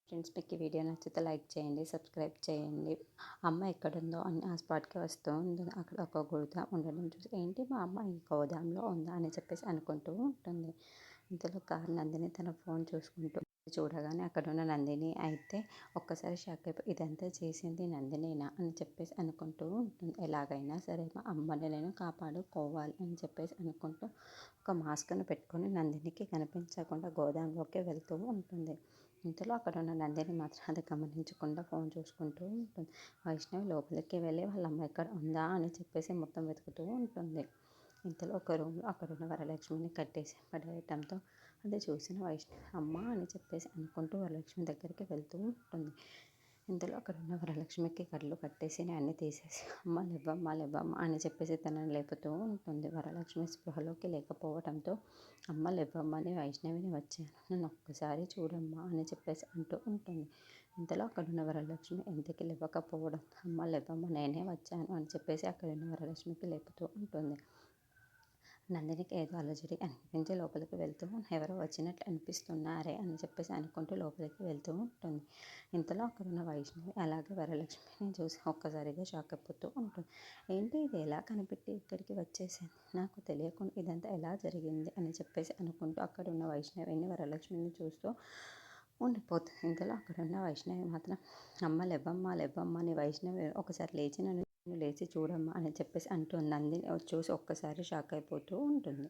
Friends మీకు ఈ video నచ్చితే లైక్ చేయండి, సబ్స్క్రైబ్ చేయండి. అమ్మ ఎక్కడుందో అని ఆ స్పాట్కి వస్తూ ఉంటుంది. అక్కడ ఒక గోదాం ఉండడం చూసి ఏంటి మా అమ్మ ఈ గోదాంలో ఉందా అని చెప్పేసి అనుకుంటూ ఉంటుంది. ఇంతలో కారు నందిని తన ఫోన్ చూసుకుంటూ చూడగానే అక్కడ ఉన్న నందిని అయితే ఒక్కసారి షాక్ అయిపోయి ఇదంతా చేసింది నందినేనా అని చెప్పేసి అనుకుంటూ ఉంటుంది. ఎలాగైనా సరే మా అమ్మని నేను కాపాడుకోవాలి అని చెప్పేసి అనుకుంటూ ఒక మాస్క్ను పెట్టుకొని నందినికి కనిపించకుండా గోదాంలోకి వెళ్తూ ఉంటుంది. ఇంతలో అక్కడ ఉన్న నందిని మాత్రం అది గమనించకుండా ఫోన్ చూసుకుంటూ ఉంటుంది. వైష్ణవి లోపలికి వెళ్ళి వాళ్ళ అమ్మ ఎక్కడ ఉందా అని చెప్పేసి మొత్తం వెతుకుతూ ఉంటుంది. ఇంతలో ఒక రూమ్లో అక్కడున్న వరలక్ష్మిని కట్టేసి పడేయటంతో అది చూసిన వైష్ణవి అమ్మ అని చెప్పేసి అనుకుంటూ వరలక్ష్మి దగ్గరికి వెళ్తూ ఉంటుంది. ఇంతలో అక్కడ ఉన్న వరలక్ష్మికి కళ్ళు కట్టేసి అన్నీ తీసేసి అమ్మ లేవ్వమ్మ లేవ్వమ్మ అని చెప్పేసి తనని లేపుతూ ఉంటుంది. వరలక్ష్మి స్పృహలోకి లేకపోవడంతో అమ్మ లేవ్వమ్మని వైష్ణవిని వచ్చాను, నన్ను ఒక్కసారి చూడమ్మా అని చెప్పేసి అంటూ ఉంటుంది. ఇంతలో అక్కడున్న వరలక్ష్మి ఎందుకు లేవకపోవడం, అమ్మ లేవ్వమ్మ నేనే వచ్చాను అని చెప్పేసి అక్కడున్న వరలక్ష్మికి లేపుతూ ఉంటుంది. నందినికి ఏదో అలజడి అనిపించి లోపలికి వెళ్తూ ఎవరో వచ్చినట్లు అనిపిస్తున్నారే అని చెప్పేసి అనుకుంటూ లోపలికి వెళ్తూ ఉంటుంది. ఇంతలో అక్కడున్న వైష్ణవి అలాగే వరలక్ష్మిని చూసి ఒక్కసారిగా షాక్ అయిపోతూ ఉంటుంది. ఏంటి ఇది ఎలా కనిపెట్టి ఇక్కడికి వచ్చేసింది, నాకు తెలియకుండా ఇదంతా ఎలా జరిగింది అని చెప్పేసి అనుకుంటూ అక్కడున్న వైష్ణవిని వరలక్ష్మిని చూస్తూ ఉండిపోతుంది. ఇంతలో అక్కడున్న వైష్ణవి మాత్రం అమ్మ లేవ్వమ్మ లేవ్వమ్మ అని వైష్ణవి ఒకసారి లేచి నన్ను లేచి చూడమ్మా అని చెప్పేసి అంటుంది. నందిని చూసి ఒక్కసారి షాక్ అయిపోతూ ఉంటుంది.